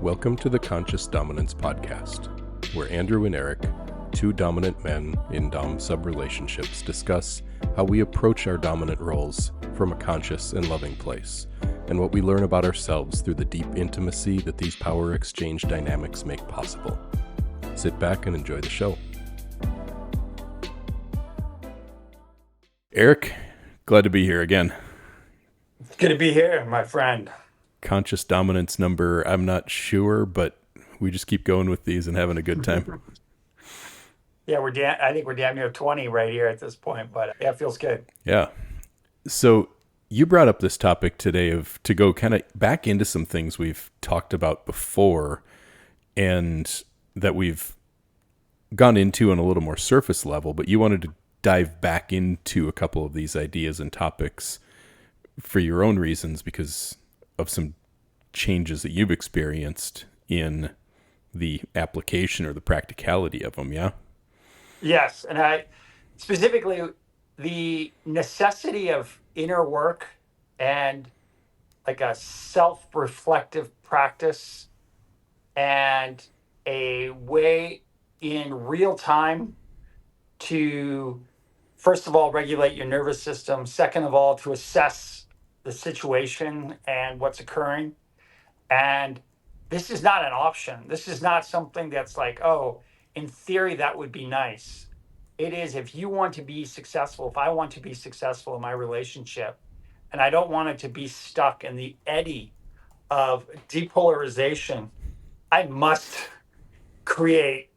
Welcome to the Conscious Dominance Podcast, where Andrew and Eric, two dominant men in dom sub relationships, discuss how we approach our dominant roles from a conscious and loving place, and what we learn about ourselves through the deep intimacy that these power exchange dynamics make possible. Sit back and enjoy the show. Eric, glad to be here again. It's good to be here, my friend. Conscious dominance number, I'm not sure, but we just keep going with these and having a good time. Yeah, I think we're damn near 20 right here at this point, but yeah, it feels good. Yeah. So you brought up this topic today to go kind of back into some things we've talked about before and that we've gone into on a little more surface level, but you wanted to dive back into a couple of these ideas and topics for your own reasons because of some changes that you've experienced in the application or the practicality of them, yeah? Yes, and I specifically the necessity of inner work and like a self-reflective practice and a way in real time to, first of all, regulate your nervous system. Second of all, to assess the situation and what's occurring. And this is not an option. This is not something that's like, oh, in theory, that would be nice. It is if you want to be successful, if I want to be successful in my relationship, and I don't want it to be stuck in the eddy of depolarization, I must create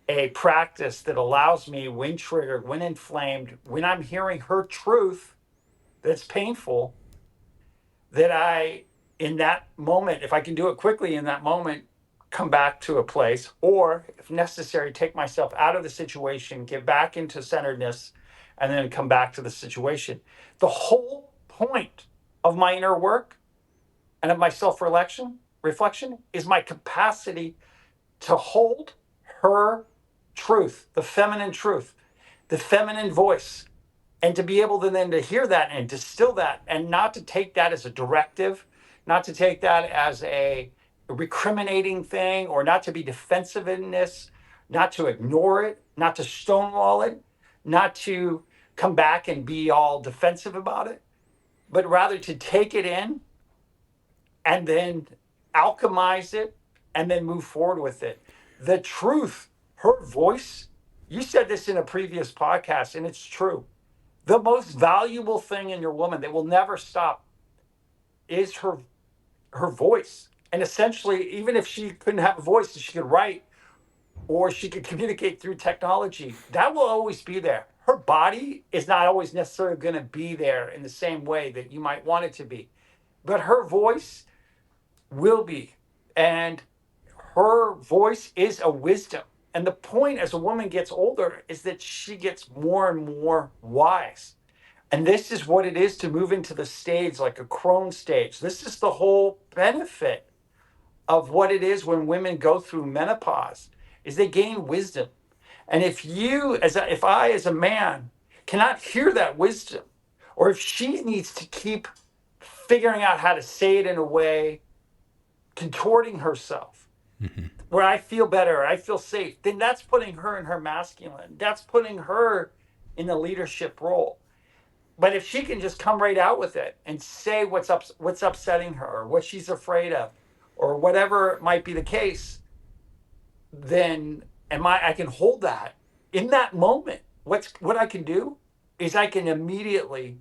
a practice that allows me, when triggered, when inflamed, when I'm hearing her truth that's painful, that I, in that moment, if I can do it quickly in that moment, come back to a place, or if necessary, take myself out of the situation, get back into centeredness, and then come back to the situation. The whole point of my inner work and of my reflection is my capacity to hold her truth, the feminine voice, and to be able to then to hear that and distill that and not to take that as a directive, not to take that as a recriminating thing, or not to be defensive in this, not to ignore it, not to stonewall it, not to come back and be all defensive about it, but rather to take it in and then alchemize it and then move forward with it. The truth, her voice, you said this in a previous podcast, and it's true. The most valuable thing in your woman that will never stop is her voice. And essentially, even if she couldn't have a voice, she could write or she could communicate through technology, that will always be there. Her body is not always necessarily going to be there in the same way that you might want it to be, but her voice will be. And her voice is a wisdom. And the point as a woman gets older is that she gets more and more wise. And this is what it is to move into the stage, like a crone stage. This is the whole benefit of what it is when women go through menopause, is they gain wisdom. And if I as a man cannot hear that wisdom, or if she needs to keep figuring out how to say it in a way, contorting herself, where I feel better, I feel safe, then that's putting her in her masculine. That's putting her in the leadership role. But if she can just come right out with it and say what's upsetting her, or what she's afraid of, or whatever might be the case, then I can hold that in that moment. What I can do is I can immediately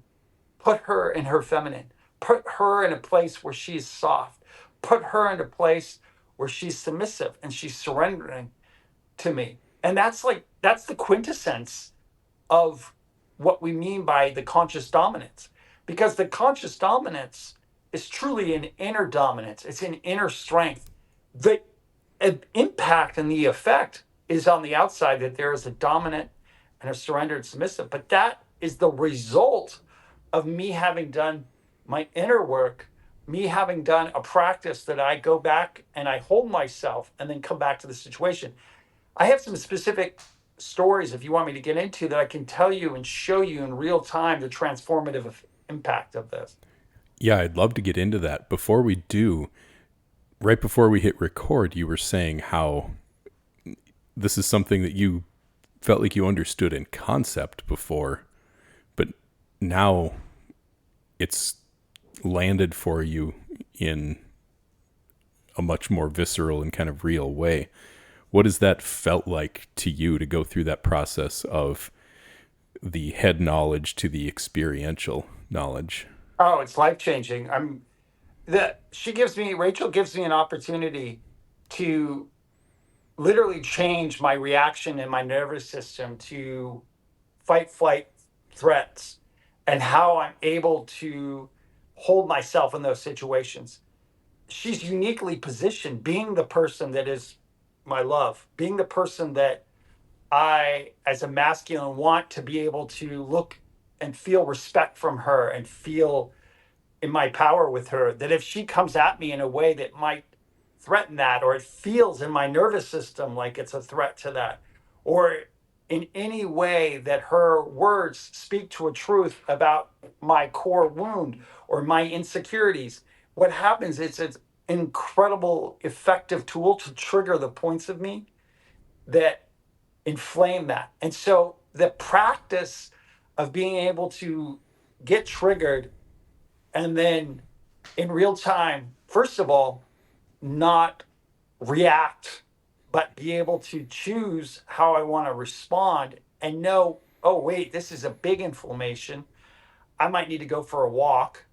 put her in her feminine, put her in a place where she's soft, put her in a place where she's submissive and she's surrendering to me. And that's the quintessence of what we mean by the conscious dominance, because the conscious dominance is truly an inner dominance. It's an inner strength. The impact and the effect is on the outside, that there is a dominant and a surrendered submissive. But that is the result of me having done my inner work, me having done a practice that I go back and I hold myself and then come back to the situation. I have some specific stories, if you want me to get into, that I can tell you and show you in real time the transformative impact of this. Yeah, I'd love to get into that. Before we do, right before we hit record, you were saying how this is something that you felt like you understood in concept before, but now it's landed for you in a much more visceral and kind of real way. What has that felt like to you to go through that process of the head knowledge to the experiential knowledge? Oh, it's life changing. Rachel gives me an opportunity to literally change my reaction in my nervous system to fight, flight, threats, and how I'm able to hold myself in those situations. She's uniquely positioned, being the person that is my love, being the person that I, as a masculine, want to be able to look and feel respect from her and feel in my power with her, that if she comes at me in a way that might threaten that, or it feels in my nervous system like it's a threat to that, or in any way that her words speak to a truth about my core wound or my insecurities, what happens is it's an incredible effective tool to trigger the points of me that inflame that. And so the practice of being able to get triggered and then in real time, first of all, not react, but be able to choose how I want to respond and know, oh, wait, this is a big inflammation. I might need to go for a walk.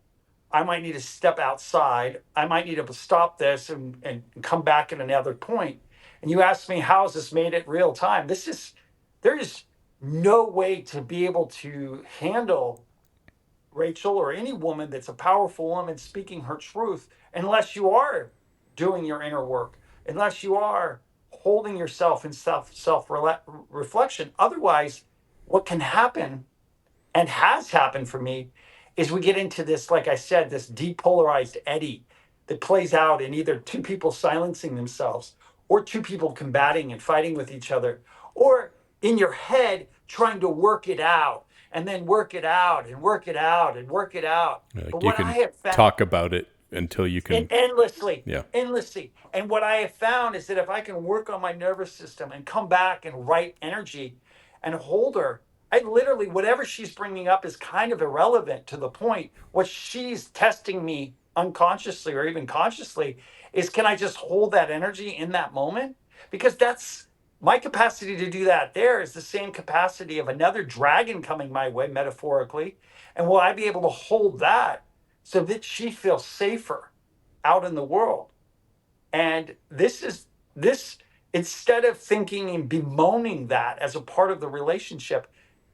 I might need to step outside. I might need to stop this and come back at another point. And you asked me, how has this made it real time? There is no way to be able to handle Rachel, or any woman that's a powerful woman speaking her truth, unless you are doing your inner work, unless you are holding yourself in self reflection. Otherwise, what can happen and has happened for me is we get into this, like I said, this depolarized eddy that plays out in either two people silencing themselves, or two people combating and fighting with each other, or in your head trying to work it out and then work it out and work it out and work it out. But Like you what I can have found, talk about it until you and can, endlessly, yeah. endlessly. And what I have found is that if I can work on my nervous system and come back and right energy and hold her, I literally, whatever she's bringing up is kind of irrelevant to the point. What she's testing me unconsciously or even consciously is, can I just hold that energy in that moment? Because that's my capacity to do that. There is the same capacity of another dragon coming my way, metaphorically. And will I be able to hold that so that she feels safer out in the world? And this, instead of thinking and bemoaning that as a part of the relationship,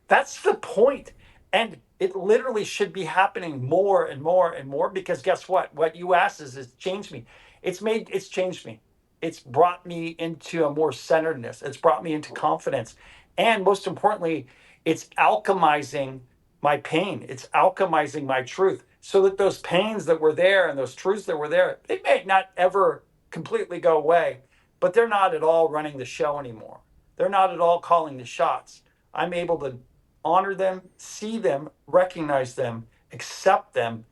that's the point. And it literally should be happening more and more and more, because guess what? What you asked is, it's changed me. It's changed me. It's brought me into a more centeredness. It's brought me into confidence. And most importantly, it's alchemizing my pain. It's alchemizing my truth, so that those pains that were there and those truths that were there, they may not ever completely go away, but they're not at all running the show anymore. They're not at all calling the shots. I'm able to honor them, see them, recognize them, accept them,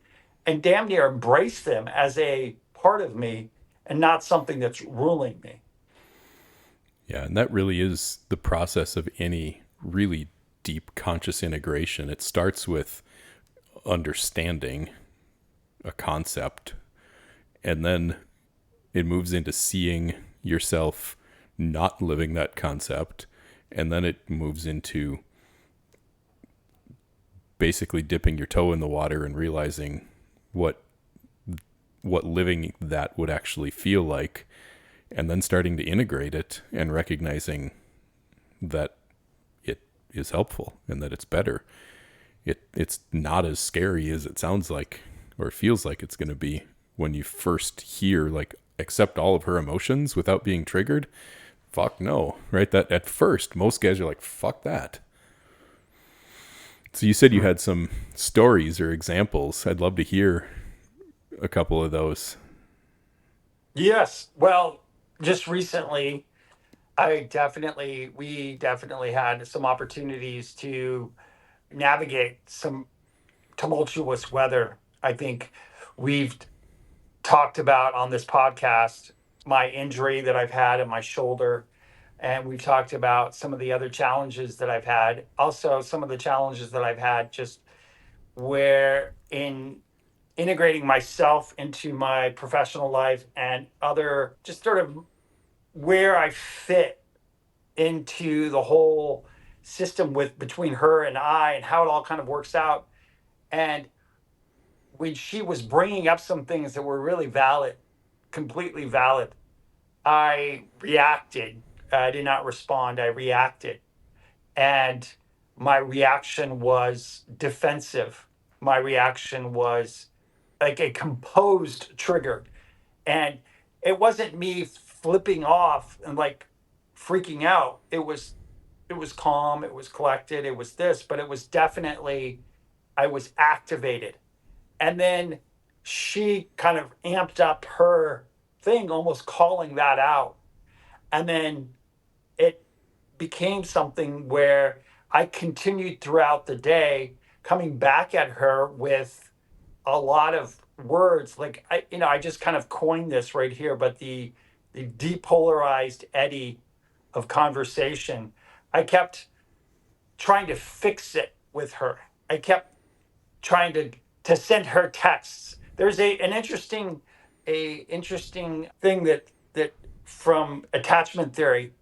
and damn near embrace them as a part of me and not something that's ruling me. Yeah. And that really is the process of any really deep conscious integration. It starts with understanding a concept, and then it moves into seeing yourself not living that concept, and then it moves into basically dipping your toe in the water and realizing what living that would actually feel like, and then starting to integrate it and recognizing that it is helpful and that it's better. It's not as scary as it sounds like or feels like it's going to be when you first hear, like, accept all of her emotions without being triggered. Fuck no, right? That at first, most guys are like, fuck that. So you said you had some stories or examples. I'd love to hear a couple of those. Yes. Well, just recently, we definitely had some opportunities to navigate some tumultuous weather. I think we've talked about on this podcast my injury that I've had in my shoulder. And we've talked about some of the other challenges that I've had. Also, some of the challenges that I've had just where in integrating myself into my professional life and other, just sort of where I fit into the whole system with between her and I and how it all kind of works out. And when she was bringing up some things that were really valid, completely valid, I reacted. I did not respond. I reacted. And my reaction was defensive. My reaction was like a composed trigger. And it wasn't me flipping off and like freaking out. It was calm, it was collected, it was this, but it was definitely I was activated. And then she kind of amped up her thing, almost calling that out. And then it became something where I continued throughout the day coming back at her with a lot of words. Like I just kind of coined this right here, but the depolarized eddy of conversation. I kept trying to fix it with her. I kept trying to send her texts. There's an interesting thing that from attachment theory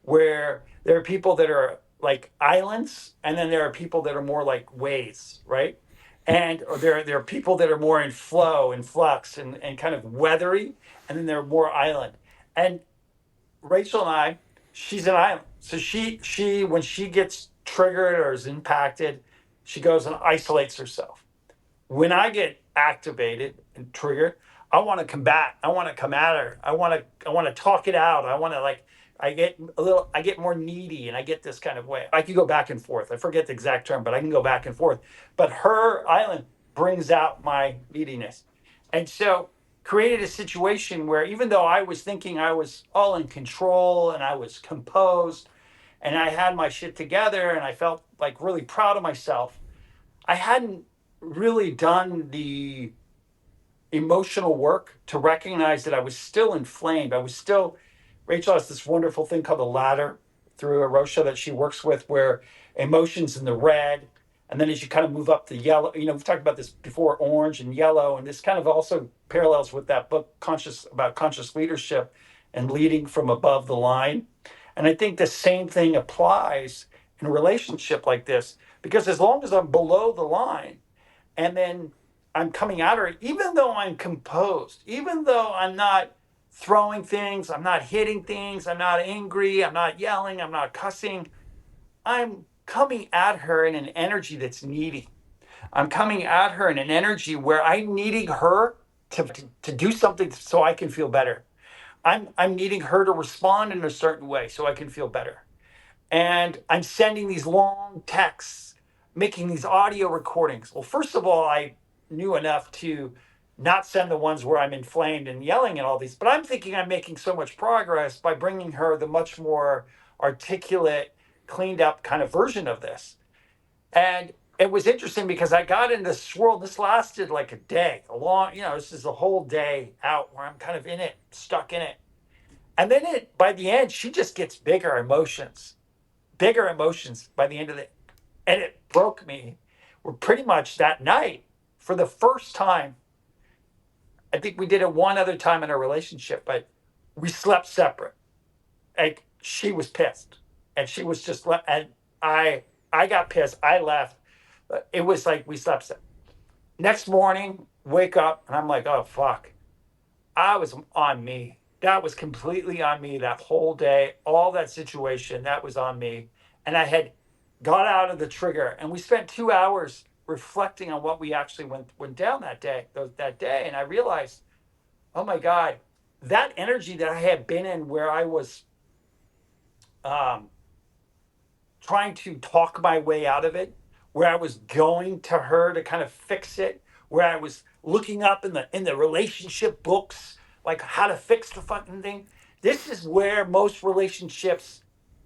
where there are people that are like islands and then there are people that are more like waves, right? And or there are people that are more in flow and flux and kind of weathery, and then there are more island. And Rachel and I, she's an island. So she when she gets triggered or is impacted, she goes and isolates herself. When I get activated and triggered, I want to combat. I want to come at her. I want to talk it out. I want to like I get more needy and I get this kind of way. I can go back and forth. I forget the exact term, but I can go back and forth. But her island brings out my neediness. And so created a situation where even though I was thinking I was all in control and I was composed and I had my shit together and I felt like really proud of myself, I hadn't really done the emotional work to recognize that I was still inflamed. I was still, Rachel has this wonderful thing called the ladder through Arosha that she works with, where emotions in the red, and then as you kind of move up the yellow, we've talked about this before, orange and yellow, and this kind of also parallels with that book, conscious leadership and leading from above the line. And I think the same thing applies in a relationship like this, because as long as I'm below the line, and then I'm coming at her, even though I'm composed, even though I'm not throwing things, I'm not hitting things, I'm not angry, I'm not yelling, I'm not cussing. I'm coming at her in an energy that's needy. I'm coming at her in an energy where I'm needing her to do something so I can feel better. I'm needing her to respond in a certain way so I can feel better. And I'm sending these long texts, making these audio recordings. Well, first of all, I knew enough to not send the ones where I'm inflamed and yelling and all these, but I'm thinking I'm making so much progress by bringing her the much more articulate, cleaned up kind of version of this. And it was interesting because I got in this swirl. This lasted like a day, this is a whole day out where I'm kind of in it, stuck in it. And then by the end, she just gets bigger emotions by the end of it. And it broke me. We're pretty much that night, for the first time, I think we did it one other time in our relationship, but we slept separate. Like she was pissed and she was just, and I, I got pissed. I left. It was like we slept separate. Next morning, wake up and I'm like, oh, fuck. I was on me. That was completely on me that whole day. All that situation, that was on me. And I had got out of the trigger and we spent 2 hours reflecting on what we actually went down that day. And I realized, oh my God, that energy that I had been in where I was um, trying to talk my way out of it, where I was going to her to kind of fix it, where I was looking up in the relationship books like how to fix the fucking thing. This is where most relationships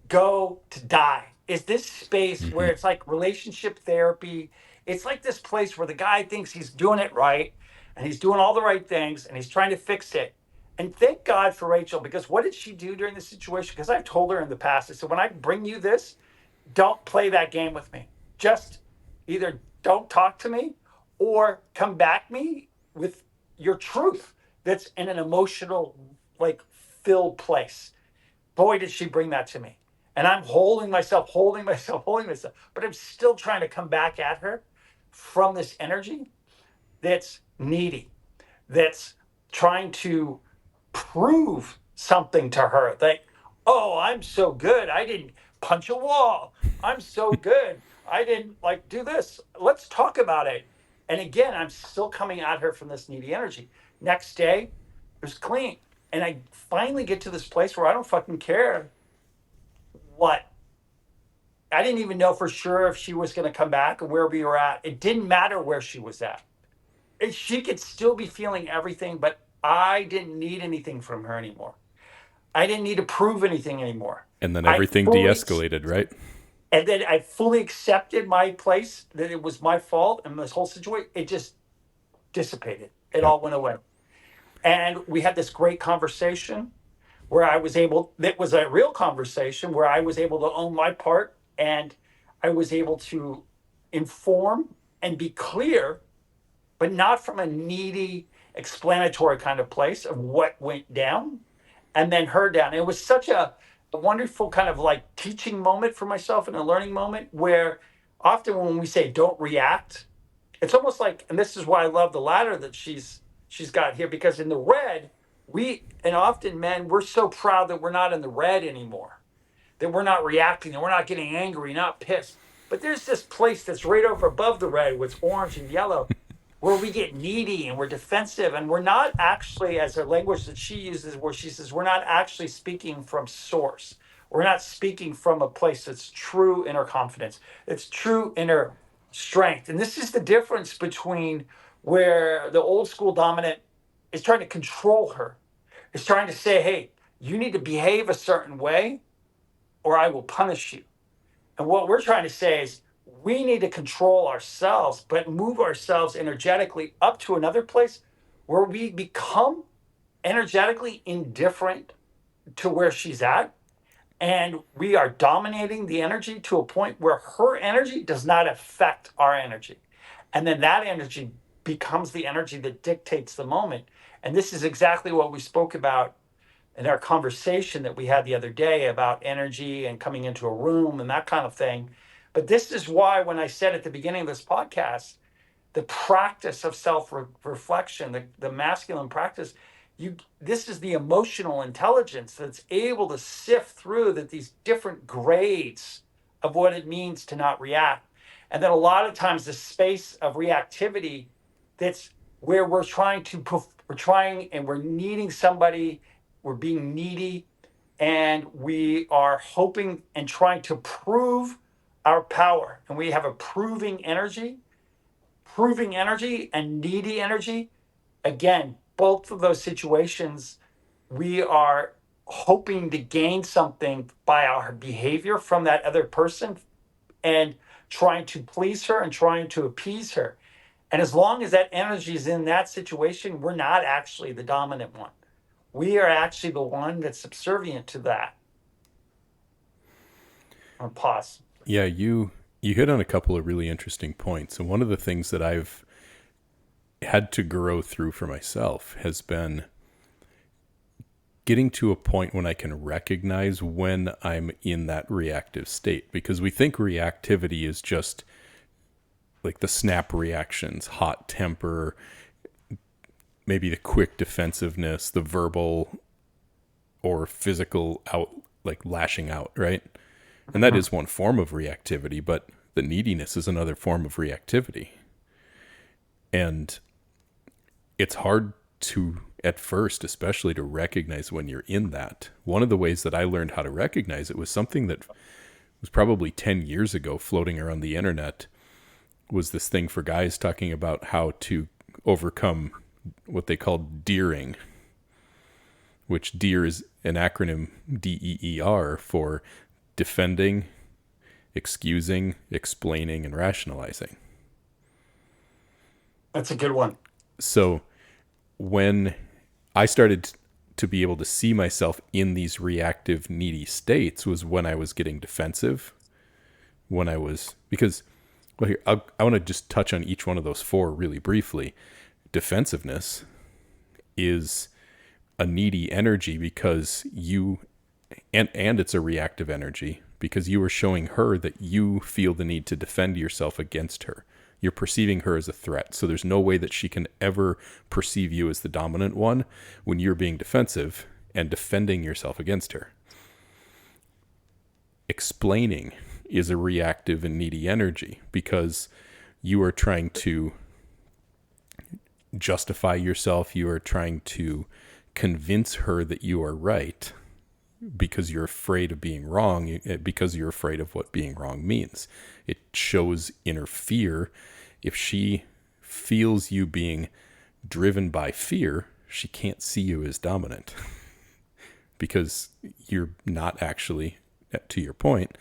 go to die. Is this space where Mm-hmm. it's like relationship therapy. It's like this place where the guy thinks he's doing it right and he's doing all the right things and he's trying to fix it. And thank God for Rachel, because what did she do during the situation? Because I've told her in the past, I said, when I bring you this, don't play that game with me. Just either don't talk to me or come back me with your truth that's in an emotional, like, filled place. Boy, did she bring that to me. And I'm holding myself, holding myself, holding myself, but I'm still trying to come back at her from this energy that's needy, that's trying to prove something to her. Like, oh, I'm so good. I didn't punch a wall. I'm so good. I didn't like do this. Let's talk about it. And again, I'm still coming at her from this needy energy. Next day, it was clean. And I finally get to this place where I don't fucking care what. I didn't even know for sure if she was going to come back and where we were at. It didn't matter where she was at. She could still be feeling everything, but I didn't need anything from her anymore. I didn't need to prove anything anymore. And then I everything fully, de-escalated, right? and then I fully accepted my place, that it was my fault, and this whole situation, it just dissipated. It Yep. all went away. And we had this great conversation where it was a real conversation where I was able to own my part, and I was able to inform and be clear, but not from a needy, explanatory kind of place of what went down and then her down. It was such a wonderful kind of like teaching moment for myself and a learning moment where often when we say don't react, it's almost like, and this is why I love the ladder that she's got here, because in the red, and often men, we're so proud that we're not in the red anymore, that we're not reacting, that we're not getting angry, not pissed. But there's this place that's right over above the red with orange and yellow where we get needy and we're defensive, and we're not actually, as a language that she uses, where she says, we're not actually speaking from source. We're not speaking from a place that's true inner confidence. It's true inner strength. And this is the difference between where the old school dominant is trying to control her, is trying to say, hey, you need to behave a certain way or I will punish you. And what we're trying to say is we need to control ourselves, but move ourselves energetically up to another place where we become energetically indifferent to where she's at. And we are dominating the energy to a point where her energy does not affect our energy. And then that energy becomes the energy that dictates the moment. And this is exactly what we spoke about in our conversation that we had the other day about energy and coming into a room and that kind of thing. But this is why, when I said at the beginning of this podcast, the practice of self-reflection, the masculine practice, this is the emotional intelligence that's able to sift through these different grades of what it means to not react. And then a lot of times the space of reactivity, that's where we're trying and we're needing somebody, we're being needy, and we are hoping and trying to prove our power. And we have a proving energy and needy energy. Again, both of those situations, we are hoping to gain something by our behavior from that other person and trying to please her and trying to appease her. And as long as that energy is in that situation, we're not actually the dominant one. We are actually the one that's subservient to that. Or pause. Yeah, you hit on a couple of really interesting points. And one of the things that I've had to grow through for myself has been getting to a point when I can recognize when I'm in that reactive state, because we think reactivity is just like the snap reactions, hot temper, maybe the quick defensiveness, the verbal or physical out, like lashing out, right? And that is one form of reactivity, but the neediness is another form of reactivity. And it's hard to, at first, especially, to recognize when you're in that. One of the ways that I learned how to recognize it was something that was probably 10 years ago floating around the internet, was this thing for guys talking about how to overcome what they called deering, which DEER is an acronym, DEER, for defending, excusing, explaining, and rationalizing. That's a good one. So when I started to be able to see myself in these reactive, needy states was when I was getting defensive. When I was, because, well, here, I want to just touch on each one of those four really briefly. Defensiveness is a needy energy because you, and it's a reactive energy because you are showing her that you feel the need to defend yourself against her. You're perceiving her as a threat. So there's no way that she can ever perceive you as the dominant one when you're being defensive and defending yourself against her. Explaining is a reactive and needy energy because you are trying to justify yourself. You are trying to convince her that you are right because you're afraid of being wrong, because you're afraid of what being wrong means. It shows inner fear. If she feels you being driven by fear, she can't see you as dominant because you're not actually, to your point,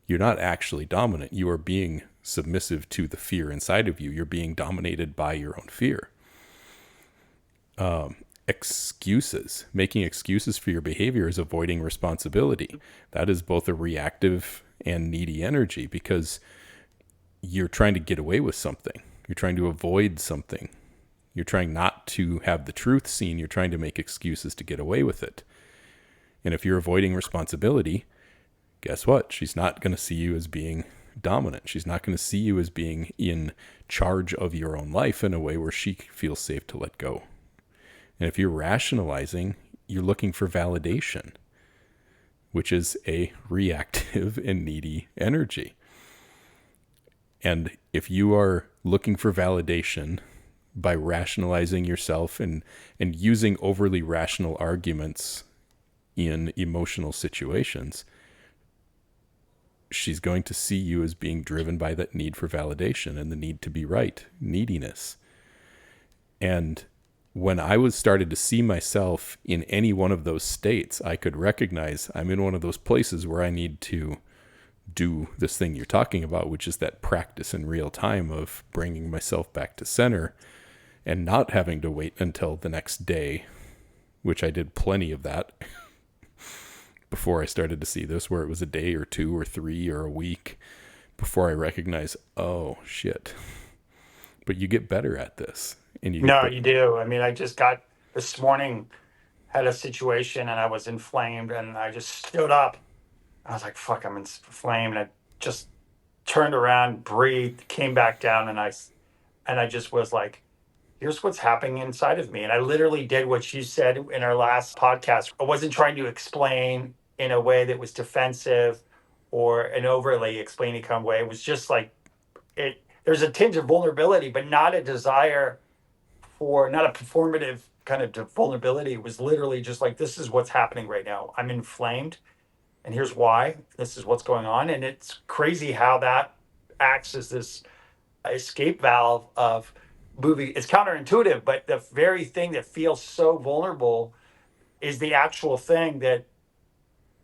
you're not actually dominant. You are being submissive to the fear inside of you. You're being dominated by your own fear. Excuses. Making excuses for your behavior is avoiding responsibility. That is both a reactive and needy energy because you're trying to get away with something. You're trying to avoid something. You're trying not to have the truth seen. You're trying to make excuses to get away with it. And if you're avoiding responsibility, guess what? She's not going to see you as being dominant. She's not going to see you as being in charge of your own life in a way where she feels safe to let go. And if you're rationalizing, you're looking for validation, which is a reactive and needy energy. And if you are looking for validation by rationalizing yourself and using overly rational arguments in emotional situations, she's going to see you as being driven by that need for validation and the need to be right, neediness. And when I was started to see myself in any one of those states, I could recognize I'm in one of those places where I need to do this thing you're talking about, which is that practice in real time of bringing myself back to center and not having to wait until the next day, which I did plenty of that before I started to see this, where it was a day or two or three or a week before I recognized, oh shit. But you get better at this. And you get No, better. you do. I mean, I just got this morning, had a situation and I was inflamed and I just stood up. I was like, fuck, I'm inflamed. And I just turned around, breathed, came back down, and I just was like, here's what's happening inside of me. And I literally did what you said in our last podcast. I wasn't trying to explain in a way that was defensive or an overly explaining kind of way. It was just like it there's a tinge of vulnerability, but not a desire for not a performative kind of vulnerability. It was literally just like, this is what's happening right now. I'm inflamed and here's why. This is what's going on. And it's crazy how that acts as this escape valve of moving. It's counterintuitive, but the very thing that feels so vulnerable is the actual thing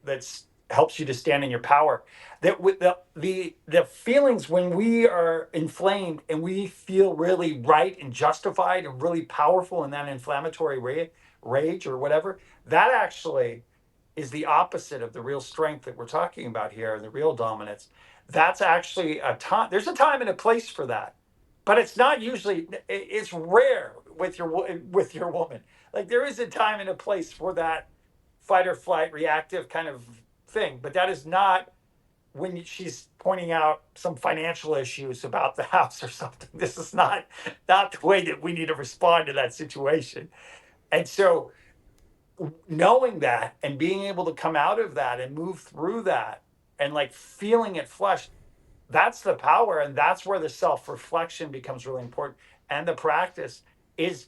that's helps you to stand in your power. That with the feelings when we are inflamed and we feel really right and justified and really powerful in that inflammatory rage or whatever, that actually is the opposite of the real strength that we're talking about here, the real dominance. That's actually a time. There's a time and a place for that, but it's not usually. It's rare with your woman. Like there is a time and a place for that fight or flight reactive kind of thing, but that is not when she's pointing out some financial issues about the house or something. This is not the way that we need to respond to that situation. And so knowing that and being able to come out of that and move through that and like feeling it flush, that's the power, and that's where the self-reflection becomes really important. And the practice is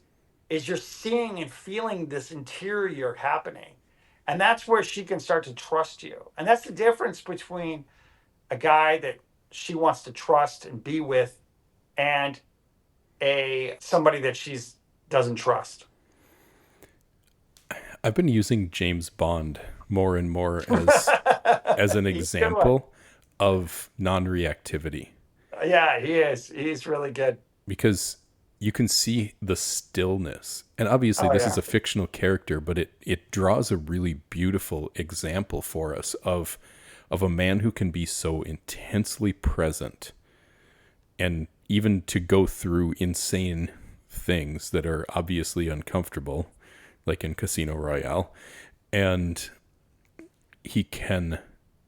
you're seeing and feeling this interior happening, and that's where she can start to trust you. And that's the difference between a guy that she wants to trust and be with and a somebody that she's doesn't trust. I've been using James Bond more and more as an He's a good one. example of non-reactivity Yeah, he is. He's really good. because you can see the stillness. And obviously Oh this is yeah. a fictional character, but it draws a really beautiful example for us of a man who can be so intensely present and even to go through insane things that are obviously uncomfortable, like in Casino Royale, and he can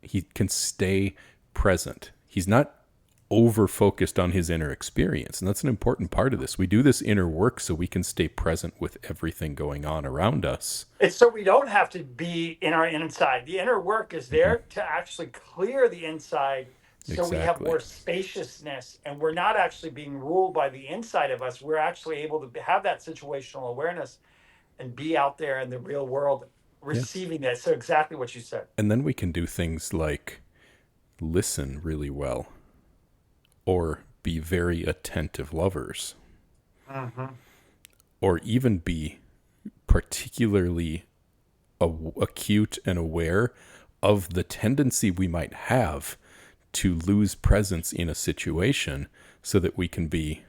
he can stay present. He's not over focused on his inner experience. And that's an important part of this. We do this inner work so we can stay present with everything going on around us. It's so we don't have to be in our inside. The inner work is Hmm. there to actually clear the inside so we have Exactly. more spaciousness and we're not actually being ruled by the inside of us. We're actually able to have that situational awareness and be out there in the real world Yeah. receiving that. So exactly what you said. And then we can do things like listen really well or be very attentive lovers Hmm. or even be particularly acute and aware of the tendency we might have to lose presence in a situation so that we can be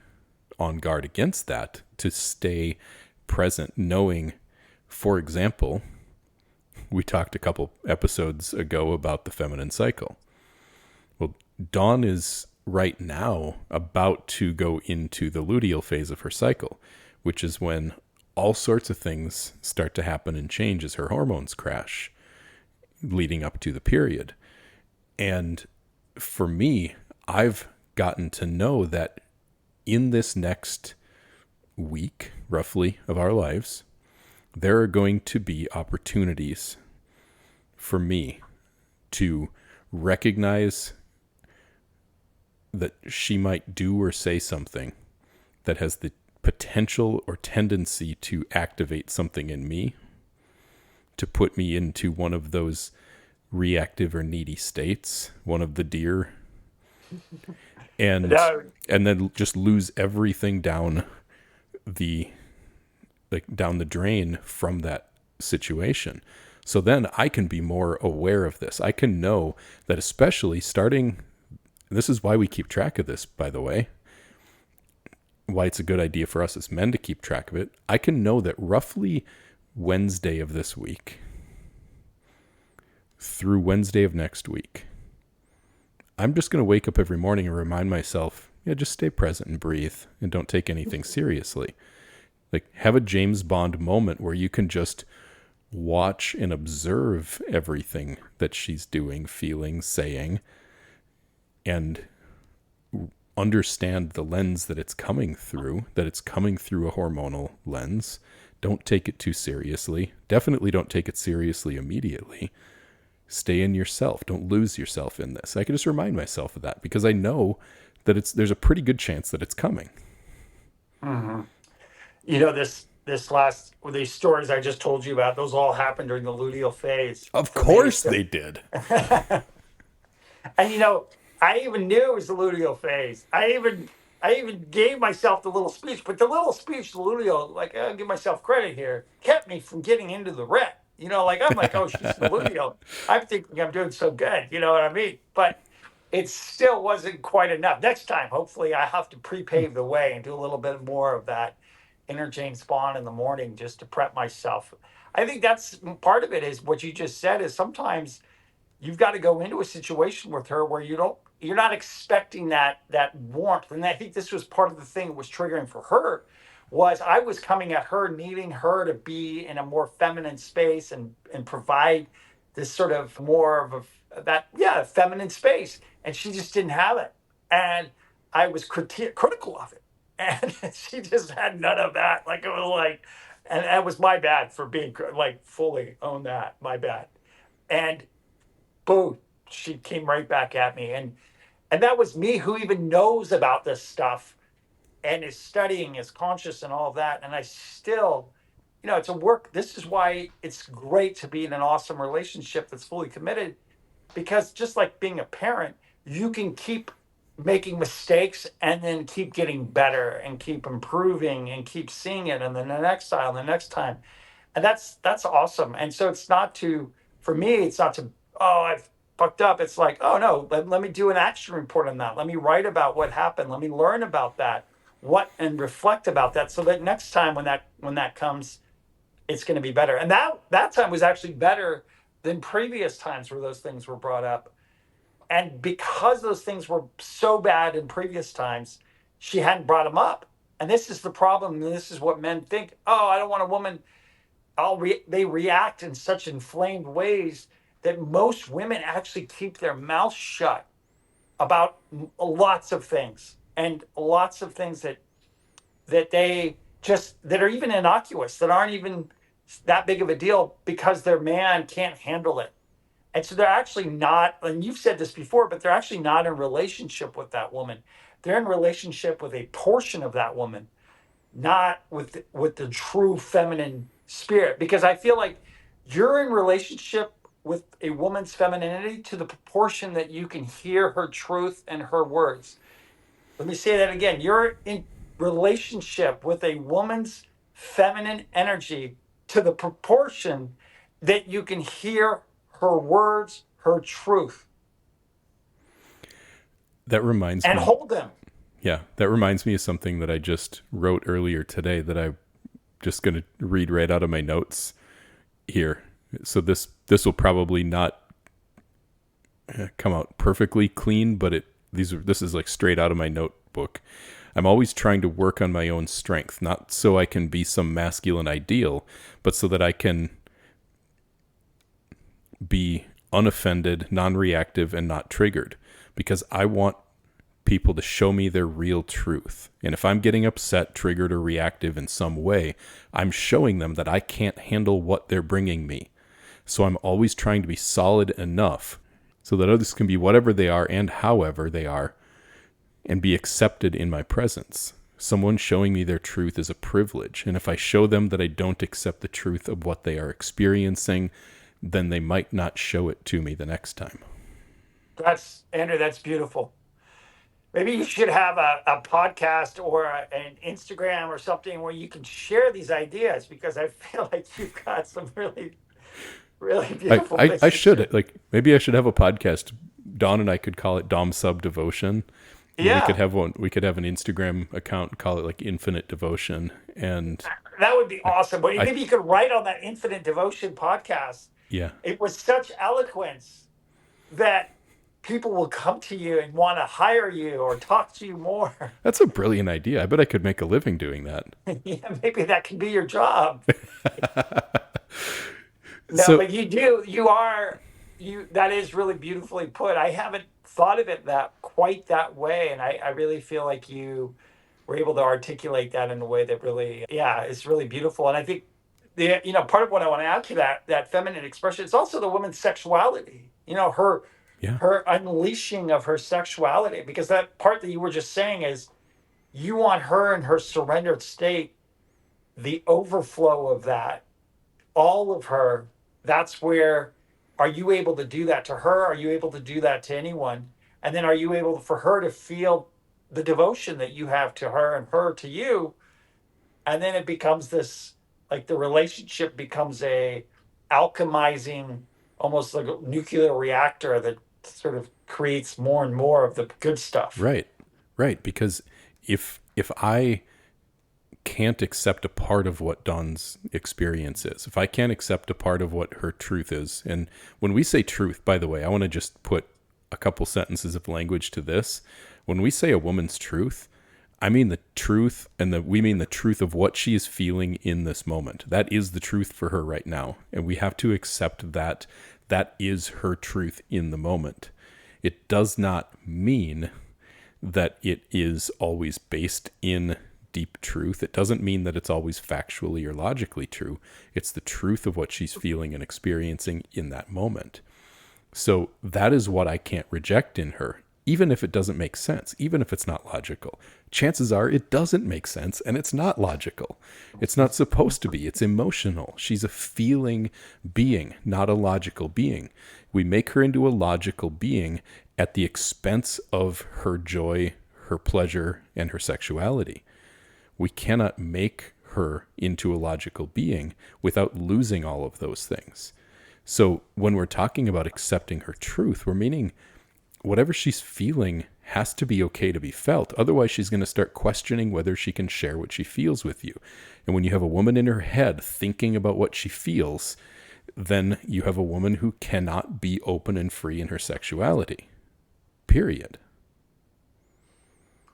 on guard against that, to stay present, knowing, for example, we talked a couple episodes ago about the feminine cycle. Well, Dawn is right now about to go into the luteal phase of her cycle, which is when all sorts of things start to happen and change as her hormones crash leading up to the period. And for me, I've gotten to know that in this next week, roughly, of our lives, there are going to be opportunities for me to recognize that she might do or say something that has the potential or tendency to activate something in me, to put me into one of those reactive or needy states, one of the deer, and No, and then just lose everything the down the drain from that situation. So then I can be more aware of this. I can know that, especially starting, this is why we keep track of this, by the way, why it's a good idea for us as men to keep track of it. I can know that roughly Wednesday of this week through Wednesday of next week, I'm just going to wake up every morning and remind myself, yeah, just stay present and breathe and don't take anything seriously. Like, have a James Bond moment where you can just watch and observe everything that she's doing, feeling, saying, and understand the lens that it's coming through, that it's coming through a hormonal lens. Don't take it too seriously. Definitely don't take it seriously immediately. Stay in yourself. Don't lose yourself in this. I can just remind myself of that because I know that there's a pretty good chance that it's coming. mhm. You know, this last these stories I just told you about, those all happened during the luteal phase Of for me. course So they did. and I even knew it was the luteal phase. I even gave myself the little speech, but the little speech, the luteal, like I'll give myself credit here, kept me from getting into the ret. Like I'm like, oh, she's the luteal. I'm thinking I'm doing so good. You know what I mean? But it still wasn't quite enough. Next time, hopefully, I have to pre-pave the way and do a little bit more of that inner James Bond in the morning just to prep myself. I think that's part of it. Is what you just said. Is sometimes you've got to go into a situation with her where you're not expecting that warmth. And I think this was part of the thing that was triggering for her. Was I was coming at her needing her to be in a more feminine space and provide this sort of more of a that yeah feminine space, and she just didn't have it, and I was critical of it, and she just had none of that. Like it was like, and that was my bad for being like fully own that, my bad. And boom, she came right back at me. And that was me who even knows about this stuff and is studying, is conscious and all of that. And I still, it's a work. This is why it's great to be in an awesome relationship that's fully committed, because just like being a parent, you can keep making mistakes and then keep getting better and keep improving and keep seeing it, and then the next time, the next time. And that's awesome. And so it's not to, for me, it's not to, oh, I've fucked up. It's like, oh no, let me do an action report on that. Let me write about what happened. Let me learn about that. what and reflect about that, so that next time when that comes, it's going to be better. And that time was actually better than previous times where those things were brought up. And because those things were so bad in previous times, she hadn't brought them up. And this is the problem. And this is what men think. Oh, I don't want a woman. They react in such inflamed ways that most women actually keep their mouth shut about lots of things, and lots of things that they just, that are even innocuous, that aren't even that big of a deal, because their man can't handle it. And so they're actually not, and you've said this before, but they're actually not in relationship with that woman. They're in relationship with a portion of that woman, not with the true feminine spirit. Because I feel like you're in relationship with a woman's femininity to the proportion that you can hear her truth and her words. Let me say that again. You're in relationship with a woman's feminine energy to the proportion that you can hear her words, her truth, That reminds and me, hold them. yeah, that reminds me of something that I just wrote earlier today that I'm just going to read right out of my notes here. So this will probably not come out perfectly clean, but this is like straight out of my notebook. I'm always trying to work on my own strength, not so I can be some masculine ideal, but so that I can be unoffended, non-reactive, and not triggered, because I want people to show me their real truth. And if I'm getting upset, triggered, or reactive in some way, I'm showing them that I can't handle what they're bringing me. So I'm always trying to be solid enough so that others can be whatever they are and however they are and be accepted in my presence. Someone showing me their truth is a privilege. And if I show them that I don't accept the truth of what they are experiencing, then they might not show it to me the next time. That's, Andrew, that's beautiful. Maybe you should have a podcast or an Instagram or something where you can share these ideas, because I feel like you've got some really, really I, beautiful I, things I to share. should, like, maybe I should have a podcast. Dawn and I could call it Dom Sub Devotion. And then Yeah, we could have an Instagram account and call it like Infinite Devotion. And that would be I, awesome. But I maybe you could write on that Infinite Devotion podcast. yeah, It was such eloquence that people will come to you and want to hire you or talk to you more. that's a brilliant idea. I bet I could make a living doing that. Yeah, maybe that could be your job. No, So but you are, that is really beautifully put. I haven't thought of it that quite that way. And I really feel like you were able to articulate that in a way that really, yeah, it's really beautiful. And I think part of what I want to add to that feminine expression, it's also the woman's sexuality, yeah, her unleashing of her sexuality, because that part that you were just saying is, you want her in her surrendered state, the overflow of that, all of her. That's where, are you able to do that to her? Are you able to do that to anyone? And then are you able for her to feel the devotion that you have to her and her to you? And then it becomes this, like, the relationship becomes a alchemizing, almost like a nuclear reactor that sort of creates more and more of the good stuff. right, right. Because if I can't accept a part of what Dawn's experience is, if I can't accept a part of what her truth is, and when we say truth, by the way, I want to just put a couple sentences of language to this. When we say a woman's truth, I mean the truth, and we mean the truth of what she is feeling in this moment. That is the truth for her right now, and we have to accept that that is her truth in the moment. It does not mean that it is always based in deep truth. It doesn't mean that it's always factually or logically true. It's the truth of what she's feeling and experiencing in that moment. So that is what I can't reject in her, even if it doesn't make sense, even if it's not logical. Chances are it doesn't make sense and it's not logical. It's not supposed to be. It's emotional. She's a feeling being, not a logical being. We make her into a logical being at the expense of her joy, her pleasure, and her sexuality. We cannot make her into a logical being without losing all of those things. So when we're talking about accepting her truth, we're meaning whatever she's feeling has to be okay to be felt. Otherwise, she's going to start questioning whether she can share what she feels with you. And when you have a woman in her head thinking about what she feels, then you have a woman who cannot be open and free in her sexuality. Period.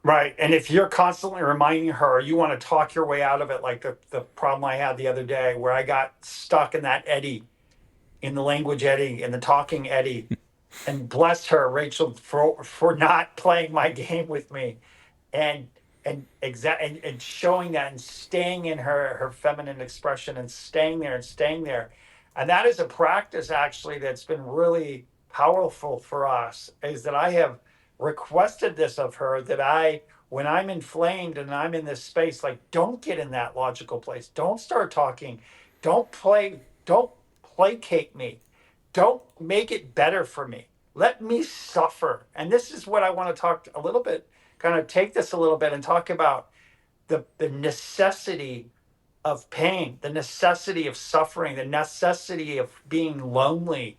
Right. And if you're constantly reminding her, you want to talk your way out of it, like the problem I had the other day where I got stuck in that eddy, in the language eddy, in the talking eddy. And bless her, Rachel, for not playing my game with me, and and showing that and staying in her feminine expression and staying there, and that is a practice actually that's been really powerful for us. Is that I have requested this of her, that I, when I'm inflamed and I'm in this space, like, don't get in that logical place, don't start talking, don't placate me, don't make it better for me. Let me suffer. And this is what I want to talk a little bit, kind of take this a little bit and talk about the necessity of pain, the necessity of suffering, the necessity of being lonely,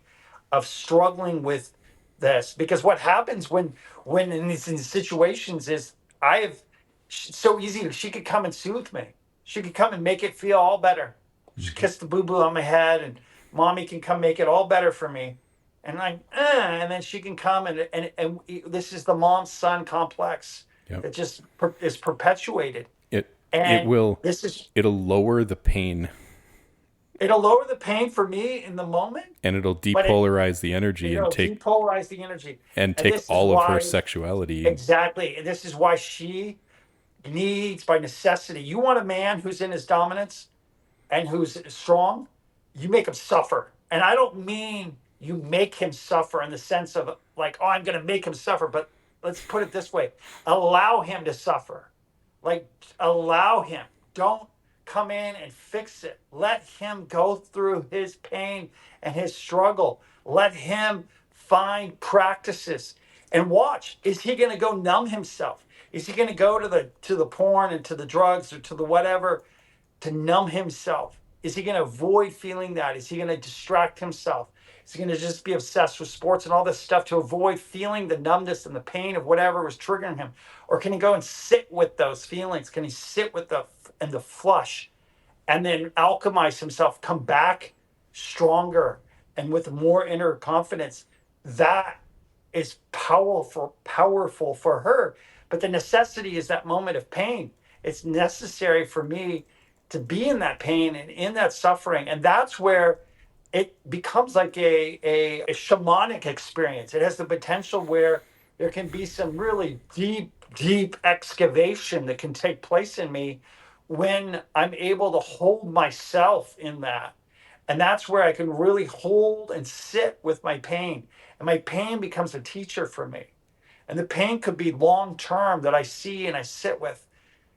of struggling with this. Because what happens when in these situations is I have so easy, she could come and soothe me. She could come and make it feel all better. She Mm-hmm. kiss the boo boo on my head, and mommy can come make it all better for me. And like, and then she can come and this is the mom son complex Yep. that just is perpetuated. It And will, this is, it'll lower the pain, it'll lower the pain for me in the moment, and it'll but depolarize the energy it'll depolarize the energy. and And take this is all of her why, sexuality. exactly, and this is why she needs, by necessity, you want a man who's in his dominance and who's strong, you make him suffer. And I don't mean you make him suffer in the sense of like, oh, I'm going to make him suffer, but let's put it this way, allow him to suffer. Like, allow him. Don't come in and fix it. Let him go through his pain and his struggle. Let him find practices and watch. Is he going to go numb himself? Is he going to go to the porn and to the drugs or to the whatever to numb himself? Is he going to avoid feeling that? Is he going to distract himself? Is he going to just be obsessed with sports and all this stuff to avoid feeling the numbness and the pain of whatever was triggering him? Or can he go and sit with those feelings? Can he sit with the flush and then alchemize himself, come back stronger and with more inner confidence? That is powerful for her. But the necessity is that moment of pain. It's necessary for me to be in that pain and in that suffering. And that's where it becomes like a shamanic experience. It has the potential where there can be some really deep excavation that can take place in me when I'm able to hold myself in that. And that's where I can really hold and sit with my pain. And my pain becomes a teacher for me. And the pain could be long term that I see and I sit with.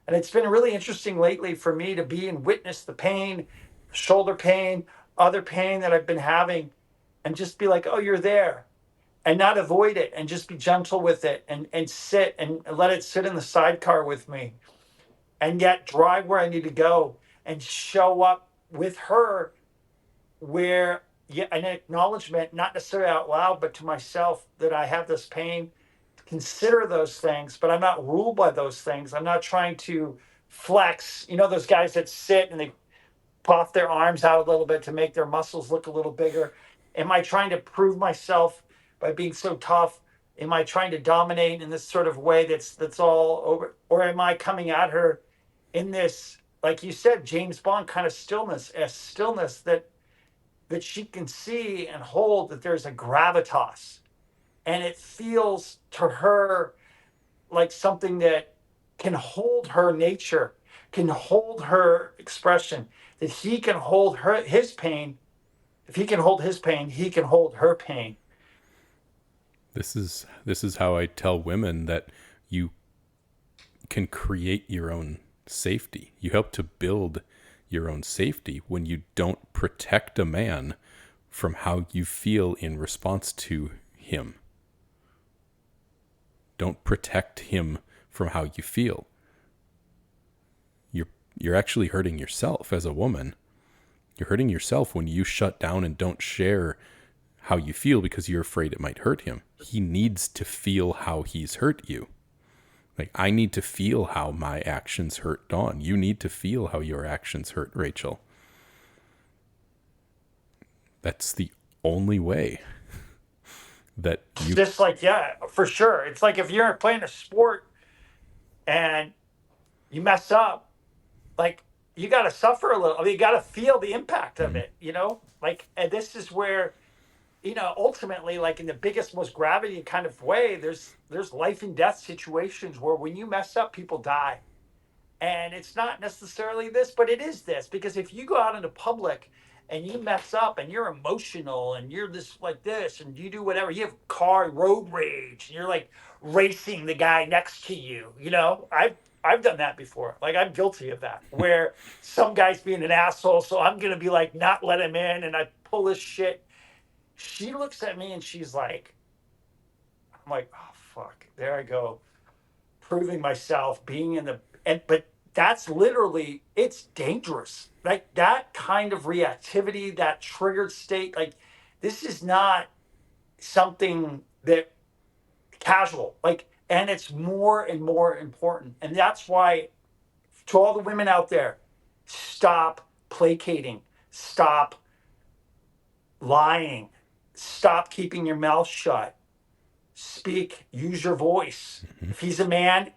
And it's been really interesting lately for me to be and witness the pain, shoulder pain, other pain that I've been having, and just be like, oh, you're there. And not avoid it and just be gentle with it and sit and let it sit in the sidecar with me and yet drive where I need to go and show up with her where, yeah, an acknowledgement, not necessarily out loud, but to myself, that I have this pain. Consider those things, but I'm not ruled by those things. I'm not trying to flex. You know, those guys that sit and they puff their arms out a little bit to make their muscles look a little bigger. Am I trying to prove myself by being so tough? Am I trying to dominate in this sort of way that's all over? Or am I coming at her in this, like you said, James Bond kind of stillness, a stillness that she can see and hold, that there's a gravitas, and it feels to her like something that can hold her nature, can hold her expression, that he can hold his pain. If he can hold his pain, he can hold her pain. This is how I tell women that you can create your own safety. You help to build your own safety when you don't protect a man from how you feel in response to him. Don't protect him from how you feel. You're actually hurting yourself as a woman. You're hurting yourself when you shut down and don't share how you feel because you're afraid it might hurt him. He needs to feel how he's hurt you. Like, I need to feel how my actions hurt Dawn. You need to feel how your actions hurt Rachel. That's the only way that It's you. just like, yeah, for sure. It's like if you're playing a sport and you mess up, like you got to suffer a little. I mean, you got to feel the impact of Mhm. it, you know? Like, and this is where, you know, ultimately, like in the biggest, most gravity kind of way, there's life and death situations where when you mess up, people die. And it's not necessarily this, but it is this. Because if you go out into public and you mess up and you're emotional and you're this like this and you do whatever, you have car road rage and you're like racing the guy next to you, you know, I've done that before. Like I'm guilty of that, where some guy's being an asshole, so I'm gonna be like not let him in, and I pull this shit. She looks at me and she's like, I'm like, oh fuck, there I go, proving myself, being in the but that's literally it's dangerous. Like that kind of reactivity, that triggered state, like this is not something that casual. Like, and it's more and more important. And that's why to all the women out there, stop placating, stop lying, stop keeping your mouth shut. Speak, use your voice. Mhm. If he's a man,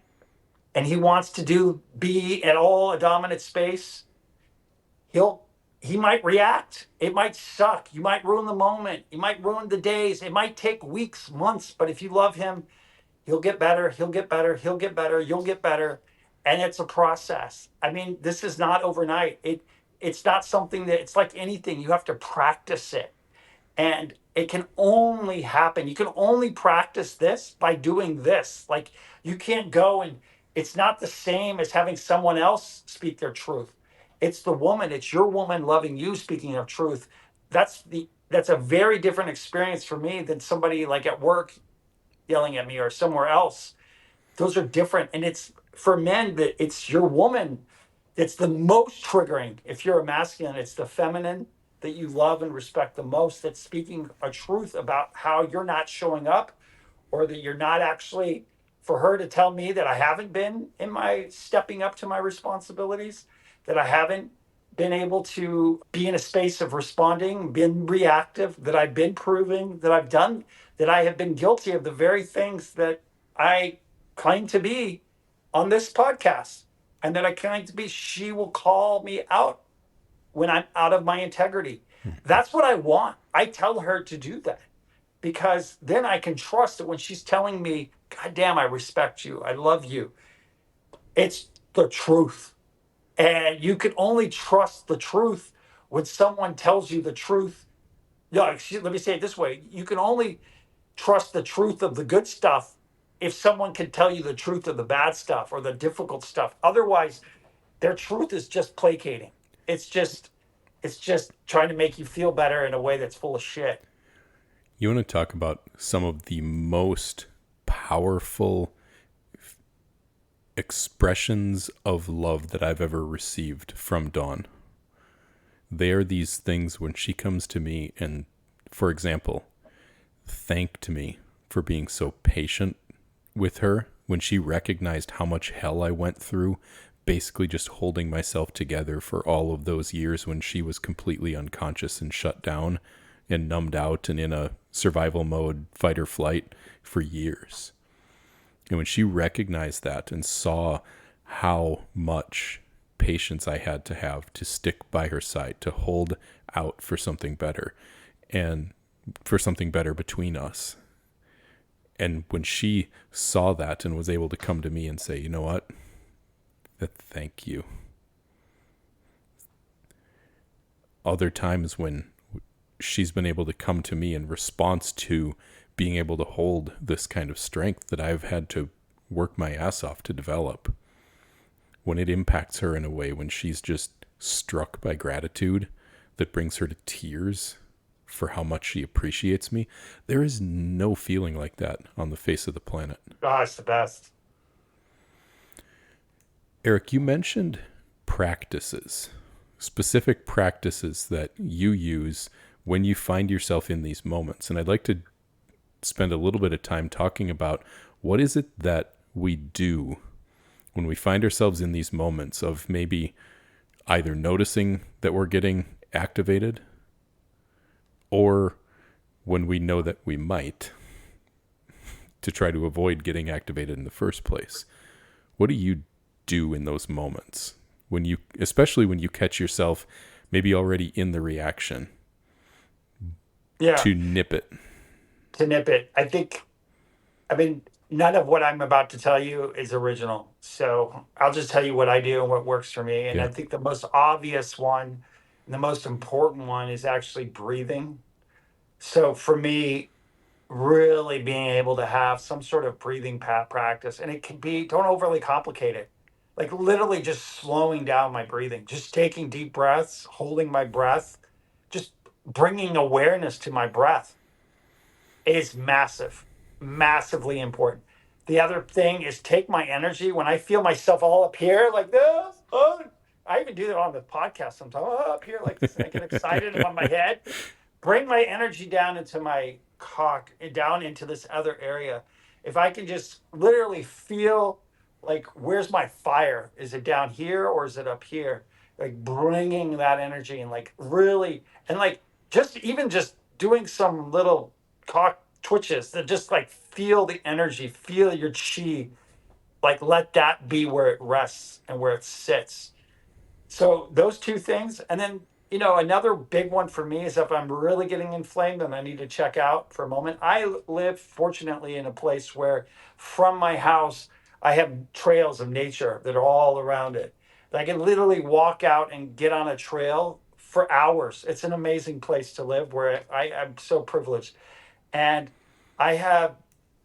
and he wants to be at all a dominant space, he'll he might react. It might suck. You might ruin the moment. You might ruin the days. It might take weeks, months, but if you love him, he'll get better. He'll get better. He'll get better. You'll get better. And it's a process. I mean, this is not overnight. It's not something that it's like anything. You have to practice it. And it can only happen. You can only practice this by doing this. Like you can't go and it's not the same as having someone else speak their truth. It's the woman, it's your woman loving you speaking her truth. That's a very different experience for me than somebody like at work yelling at me or somewhere else. Those are different. And it's for men that it's your woman that's the most triggering. If you're a masculine, it's the feminine that you love and respect the most that's speaking a truth about how you're not showing up, or that you're not actually, for her to tell me that I haven't been in my stepping up to my responsibilities, that I haven't been able to be in a space of responding, been reactive, that I've been proving that I've done, that I have been guilty of the very things that I claim to be on this podcast, and that I claim to be, she will call me out when I'm out of my integrity. That's what I want. I tell her to do that because then I can trust that when she's telling me, God damn, I respect you, I love you, it's the truth. And you can only trust the truth when someone tells you the truth. No, let me say it this way: you can only trust the truth of the good stuff if someone can tell you the truth of the bad stuff or the difficult stuff. Otherwise, their truth is just placating. It's just it's just trying to make you feel better in a way that's full of shit. You want to talk about some of the most powerful expressions of love that I've ever received from Dawn? They are these things when she comes to me and, for example, thanked me for being so patient with her when she recognized how much hell I went through, basically just holding myself together for all of those years when she was completely unconscious and shut down and numbed out and in a survival mode, fight or flight for years. And when she recognized that and saw how much patience I had to have to stick by her side, to hold out for something better and for something better between us. And when she saw that and was able to come to me and say, you know what? Thank you. Other times when she's been able to come to me in response to being able to hold this kind of strength that I've had to work my ass off to develop, when it impacts her in a way, when she's just struck by gratitude that brings her to tears for how much she appreciates me, there is no feeling like that on the face of the planet. Oh, it's the best. Eric, you mentioned practices, specific practices that you use when you find yourself in these moments. And I'd like to spend a little bit of time talking about what is it that we do when we find ourselves in these moments of maybe either noticing that we're getting activated or when we know that we might, to try to avoid getting activated in the first place. What do you do in those moments when you, especially when you catch yourself maybe already in the reaction, Yeah, to nip it? to nip it. I mean, none of what I'm about to tell you is original. So I'll just tell you what I do and what works for me. And Yeah. I think the most obvious one and the most important one is actually breathing. So for me, really being able to have some sort of breathing practice, and it can be, don't overly complicate it. Like literally just slowing down my breathing, just taking deep breaths, holding my breath, just bringing awareness to my breath is massive, massively important. The other thing is take my energy when I feel myself all up here like this. Oh, I even do that on the podcast sometimes. Oh, up here like this, I get excited above my head. Bring my energy down into my cock, down into this other area. If I can just literally feel like, where's my fire? Is it down here or is it up here? Like bringing that energy and like really, and like just even just doing some little cock twitches that just like feel the energy, feel your chi, like let that be where it rests and where it sits. So those two things, and then another big one for me is if I'm really getting inflamed and I need to check out for a moment. I live fortunately in a place where from my house I have trails of nature that are all around it. I can literally walk out and get on a trail for hours. It's an amazing place to live where I'm so privileged. And I have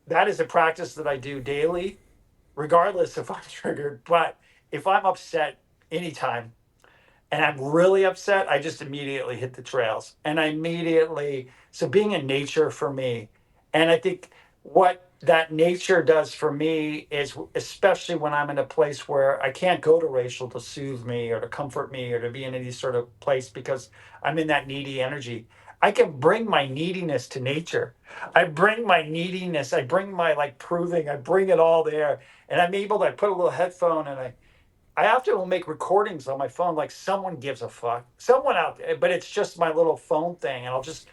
that is a practice that I do daily, regardless if I'm triggered. But if I'm upset anytime, and I'm really upset, I just immediately hit the trails. And I immediately, so being in nature for me, and I think what that nature does for me is, especially when I'm in a place where I can't go to Rachel to soothe me or to comfort me or to be in any sort of place because I'm in that needy energy. I can bring my neediness to nature. I bring my neediness, I bring my like proving, I bring it all there. And I'm able to put a little headphone and I often will make recordings on my phone, like someone gives a fuck, someone out there, but it's just my little phone thing, and I'll just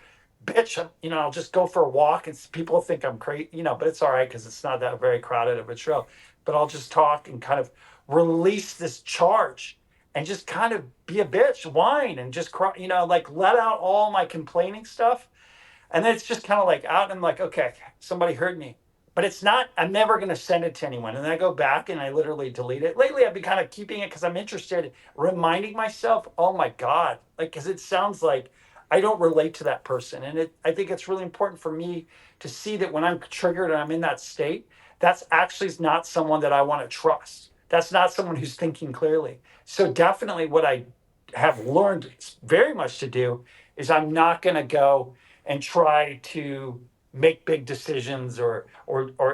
bitch, I'll just go for a walk, and people think I'm crazy, but it's all right because it's not that very crowded of a trail. But I'll just talk and kind of release this charge, and just kind of be a bitch, whine, and just cry, like let out all my complaining stuff, and then it's just kind of like out, and I'm like, okay, somebody heard me. But it's not, I'm never going to send it to anyone. And then I go back and I literally delete it. Lately, I've been kind of keeping it because I'm interested, reminding myself, oh my God, like, because it sounds like I don't relate to that person. And I think it's really important for me to see that when I'm triggered and I'm in that state, that's actually not someone that I want to trust. That's not someone who's thinking clearly. So, definitely what I have learned very much to do is I'm not going to go and try to make big decisions or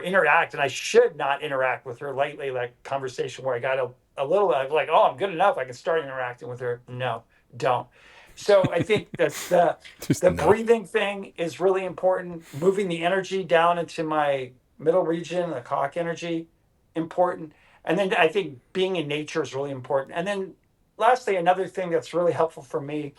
interact. And I should not interact with her lately. Like conversation where I got a little, I was like, oh, I'm good enough, I can start interacting with her. No, don't. So I think that the Just the no. breathing thing is really important. Moving the energy down into my middle region, the cock energy, important. And then I think being in nature is really important. And then lastly, another thing that's really helpful for me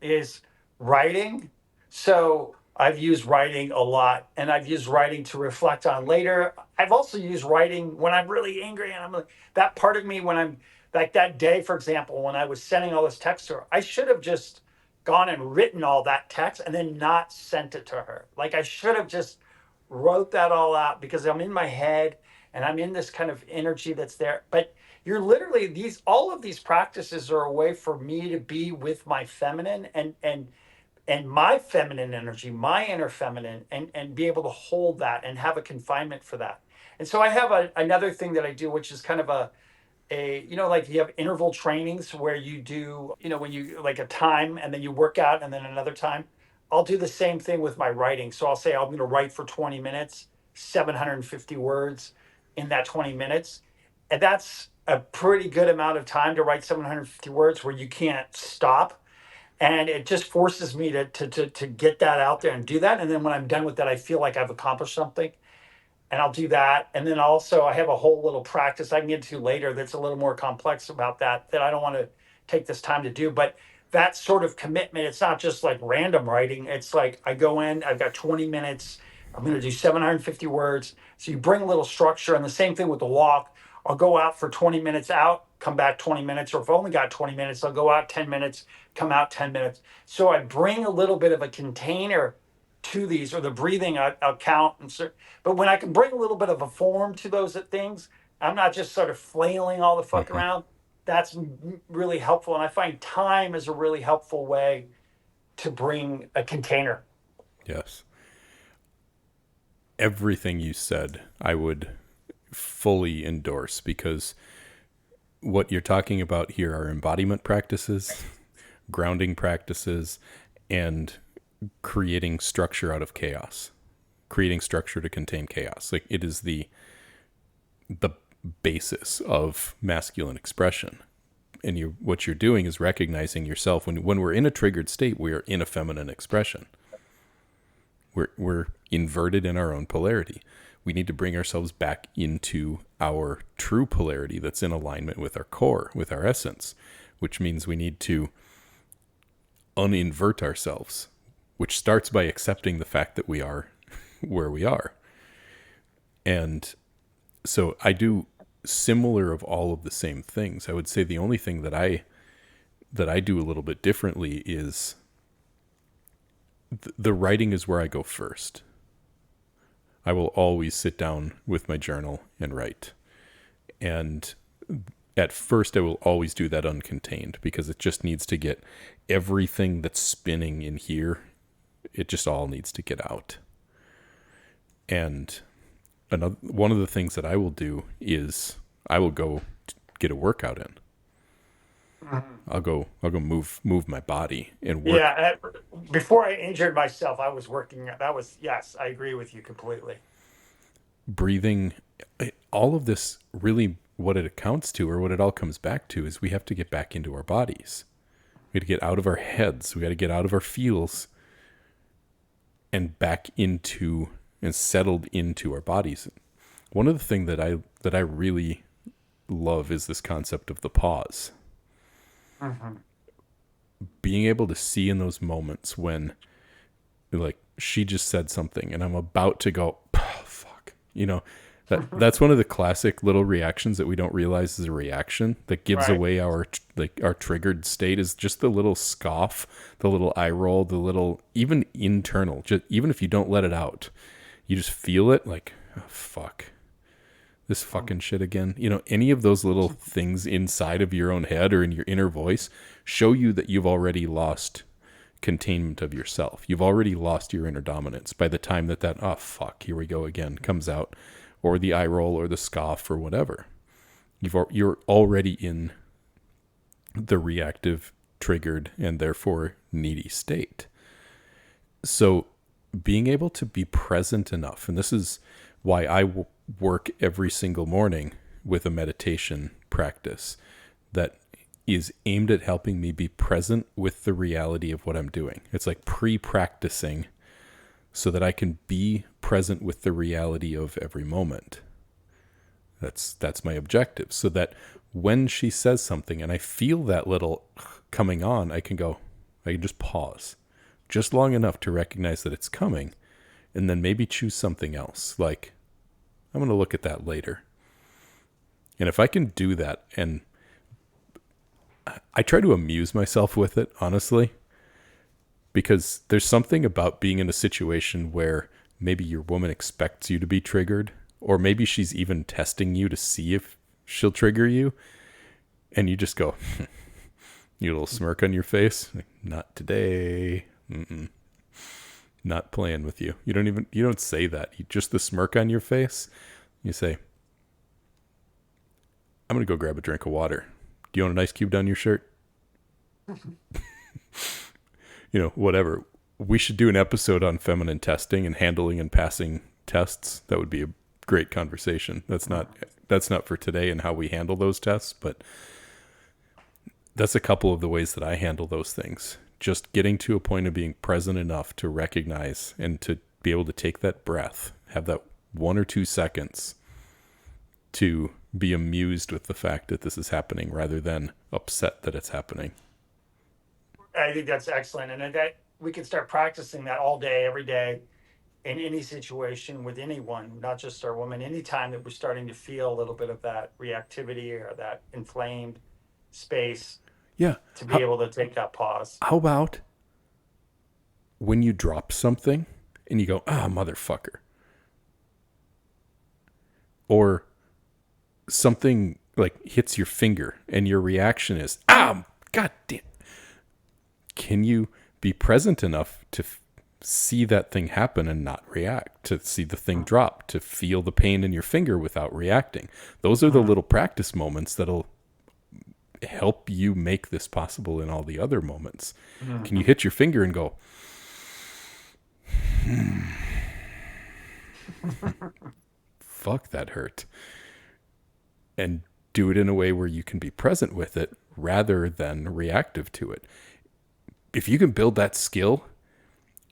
is writing. So I've used writing a lot, and I've used writing to reflect on later. I've also used writing when I'm really angry, and I'm like, that part of me when I'm like that day, for example, when I was sending all this text to her, I should have just gone and written all that text and then not sent it to her. Like I should have just wrote that all out because I'm in my head and I'm in this kind of energy that's there. But you're literally all of these practices are a way for me to be with my feminine and my feminine energy, my inner feminine, and be able to hold that and have a confinement for that. And so I have another thing that I do, which is kind of like you have interval trainings where you do, when you like a time and then you work out and then another time. I'll do the same thing with my writing. So I'll say I'm going to write for 20 minutes, 750 words in that 20 minutes. And that's a pretty good amount of time to write 750 words where you can't stop. And it just forces me to get that out there and do that. And then when I'm done with that, I feel like I've accomplished something, and I'll do that. And then also I have a whole little practice I can get to later that's a little more complex about that I don't want to take this time to do. But that sort of commitment, it's not just like random writing. It's like I go in, I've got 20 minutes, I'm going to do 750 words. So you bring a little structure, and the same thing with the walk. I'll go out for 20 minutes out, come back 20 minutes, or if I've only got 20 minutes, I'll go out 10 minutes, come out 10 minutes. So I bring a little bit of a container to these, or the breathing I'll count. But when I can bring a little bit of a form to those things, I'm not just sort of flailing all the fuck Hmm. around. That's really helpful. And I find time is a really helpful way to bring a container. Yes. Everything you said, I would fully endorse, because what you're talking about here are embodiment practices, grounding practices, and creating structure out of chaos, creating structure to contain chaos. Like, it is the basis of masculine expression. And what you're doing is recognizing yourself. When we're in a triggered state, we are in a feminine expression. We're inverted in our own polarity. We need to bring ourselves back into our true polarity that's in alignment with our core, with our essence, which means we need to uninvert ourselves, which starts by accepting the fact that we are where we are. And so I do similar of all of the same things. I would say the only thing that I do a little bit differently is the writing is where I go first. I will always sit down with my journal and write. And at first I will always do that uncontained, because it just needs to get everything that's spinning in here. It just all needs to get out. And one of the things that I will do is I will go get a workout in. I'll go move my body and work. Yeah. Before I injured myself, I was working. That was, yes, I agree with you completely. Breathing, all of this, really what it accounts to, or what it all comes back to, is we have to get back into our bodies. We got to get out of our heads. We got to get out of our feels and back into and settled into our bodies. One of the things that I really love is this concept of the pause. Hmm. Being able to see in those moments when, like, she just said something and I'm about to go, oh, fuck, that's one of the classic little reactions that we don't realize is a reaction that gives Right. away our triggered state, is just the little scoff, the little eye roll, the little, even internal, just even if you don't let it out, you just feel it, like, oh, fuck, this fucking shit again. Any of those little things inside of your own head or in your inner voice show you that you've already lost containment of yourself. You've already lost your inner dominance by the time that oh fuck, here we go again comes out, or the eye roll or the scoff or whatever. You're already in the reactive, triggered, and therefore needy state. So being able to be present enough, and this is why I work every single morning with a meditation practice that is aimed at helping me be present with the reality of what I'm doing. It's like pre-practicing so that I can be present with the reality of every moment. That's my objective, so that when she says something and I feel that little coming on, I can just pause just long enough to recognize that it's coming, and then maybe choose something else. Like, I'm going to look at that later. And if I can do that, and I try to amuse myself with it, honestly, because there's something about being in a situation where maybe your woman expects you to be triggered, or maybe she's even testing you to see if she'll trigger you, and you just go, you little smirk on your face, like, not today. Mm-mm. Not playing with you. You don't say that. Just the smirk on your face. You say, I'm going to go grab a drink of water. Do you want an ice cube down your shirt? Whatever. We should do an episode on feminine testing and handling and passing tests. That would be a great conversation. That's not for today and how we handle those tests, but that's a couple of the ways that I handle those things. just getting to a point of being present enough to recognize and to be able to take that breath, have that 1 or 2 seconds to be amused with the fact that this is happening rather than upset that it's happening. I think that's excellent. And that we can start practicing that all day, every day, in any situation with anyone, not just our woman, anytime that we're starting to feel a little bit of that reactivity or that inflamed space, Yeah. to be able to take that pause. How about when you drop something and you go, ah, motherfucker? Or something like hits your finger and your reaction is, ah, god damn. Can you be present enough to see that thing happen and not react, to see the thing drop, to feel the pain in your finger without reacting? Those are the little practice moments that'll help you make this possible in all the other moments. Can you hit your finger and go, fuck, that hurt? And do it in a way where you can be present with it rather than reactive to it. If you can build that skill,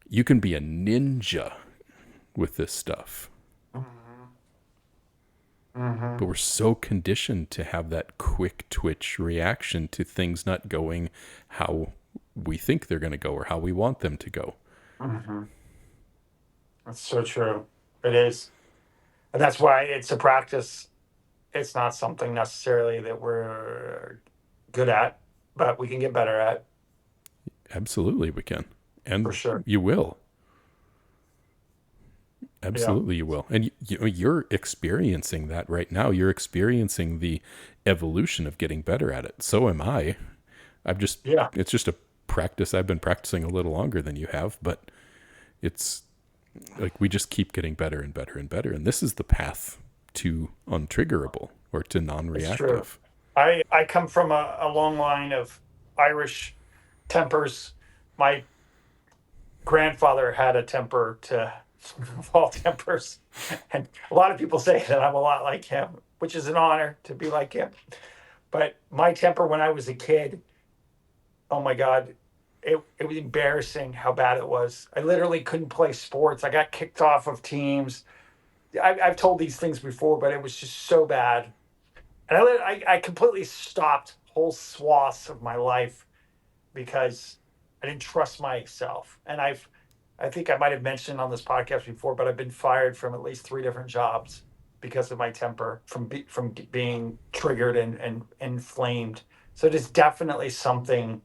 you can be a ninja with this stuff. But we're so conditioned to have that quick twitch reaction to things not going how we think they're going to go or how we want them to go. That's so true. It is. And that's why it's a practice. It's not something necessarily that we're good at, but we can get better at. Absolutely, we can. And For sure. you will. Absolutely, you will. And you're experiencing that right now. You're experiencing the evolution of getting better at it. So am I. It's just a practice. I've been practicing a little longer than you have, but it's like we just keep getting better and better and better. And this is the path to untriggerable or to non-reactive. I come from a long line of Irish tempers. My grandfather had a temper of all tempers. And a lot of people say that I'm a lot like him, which is an honor to be like him. But my temper when I was a kid, oh my God, it was embarrassing how bad it was. I literally couldn't play sports. I got kicked off of teams. I've told these things before, but it was just so bad. And I completely stopped whole swaths of my life because I didn't trust myself. And I think I might have mentioned on this podcast before, but I've been fired from at least 3 different jobs because of my temper, from being triggered and inflamed. So it is definitely something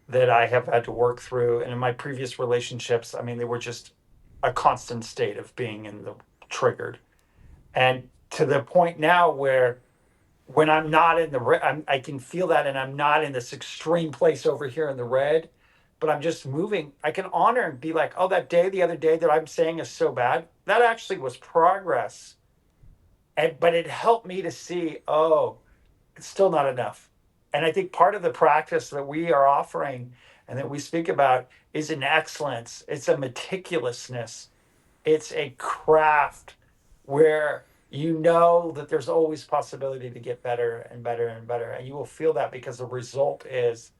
that I have had to work through. And in my previous relationships, I mean, they were just a constant state of being in the triggered. And to the point now where when I'm not in the red, I can feel that, and I'm not in this extreme place over here in the red, but I'm just moving. I can honor and be like, oh, the other day that I'm saying is so bad, that actually was progress. But it helped me to see, oh, it's still not enough. And I think part of the practice that we are offering and that we speak about is an excellence. It's a meticulousness. It's a craft where you know that there's always possibility to get better and better and better. And you will feel that because the result is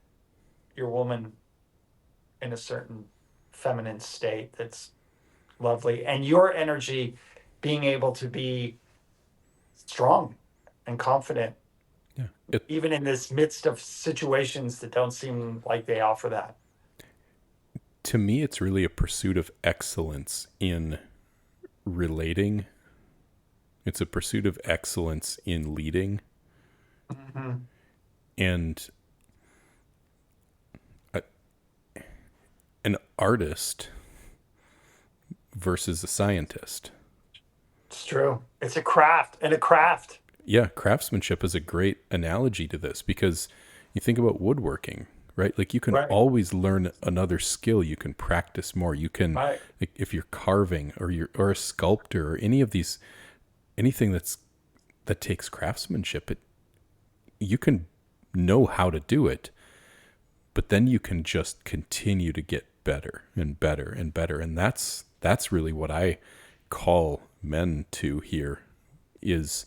your woman in a certain feminine state that's lovely. And your energy being able to be strong and confident, even in this midst of situations that don't seem like they offer that. To me, it's really a pursuit of excellence in relating. It's a pursuit of excellence in leading. And an artist versus a scientist. It's true. It's a craft and a craft. Yeah, craftsmanship is a great analogy to this because you think about woodworking, right? Like you can always learn another skill. You can practice more. You can, like if you're carving or a sculptor or anything that takes craftsmanship, you can know how to do it, but then you can just continue to get better and better and better. And that's really what I call men to here is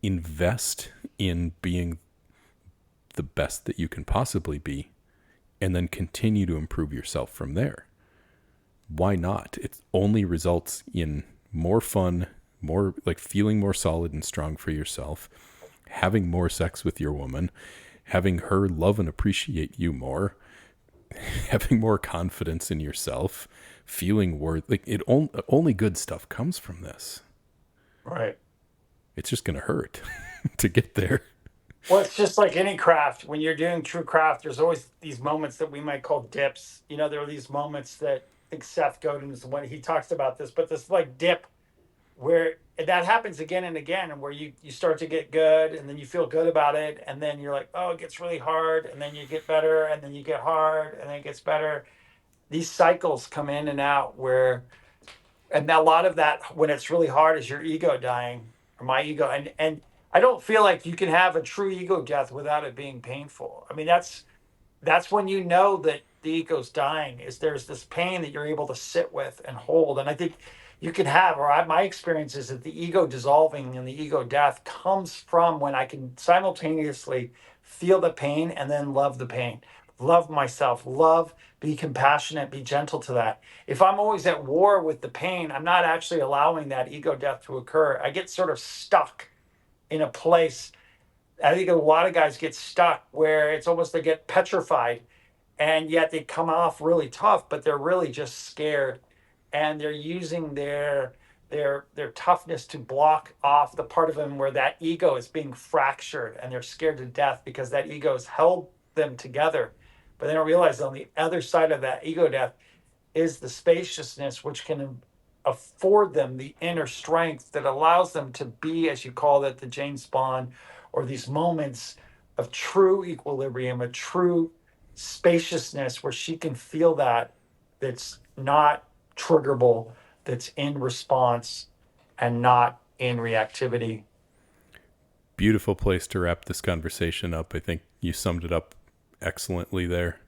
invest in being the best that you can possibly be and then continue to improve yourself from there. Why not? It only results in more fun, more like feeling more solid and strong for yourself, having more sex with your woman, having her love and appreciate you more, having more confidence in yourself, feeling worth like it only good stuff comes from this. Right. It's just going to hurt to get there. Well, it's just like any craft. When you're doing true craft, there's always these moments that we might call dips. You know, there are these moments that I think Seth Godin is the one he talks about this, but this like dip where that happens again and again, and where you start to get good, and then you feel good about it, and then you're like, oh, it gets really hard, and then you get better, and then you get hard, and then it gets better. These cycles come in and out where, and a lot of that when it's really hard is your ego dying, or my ego, and I don't feel like you can have a true ego death without it being painful. I mean, that's when you know that the ego's dying, is there's this pain that you're able to sit with and hold. And I think you can have, my experience is that the ego dissolving and the ego death comes from when I can simultaneously feel the pain and then love the pain, love myself, love, be compassionate, be gentle to that. If I'm always at war with the pain, I'm not actually allowing that ego death to occur. I get sort of stuck in a place. I think a lot of guys get stuck where it's almost they get petrified, and yet they come off really tough, but they're really just scared, and they're using their toughness to block off the part of them where that ego is being fractured, and they're scared to death because that ego has held them together. But they don't realize on the other side of that ego death is the spaciousness, which can afford them the inner strength that allows them to be, as you call it, the James Bond, or these moments of true equilibrium, a true spaciousness where she can feel that, that's not triggerable, that's in response and not in reactivity. Beautiful place to wrap this conversation up. I think you summed it up excellently there.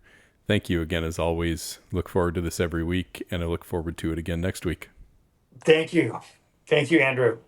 Thank you again, as always. Look forward to this every week, and I look forward to it again next week. Thank you. Thank you, Andrew.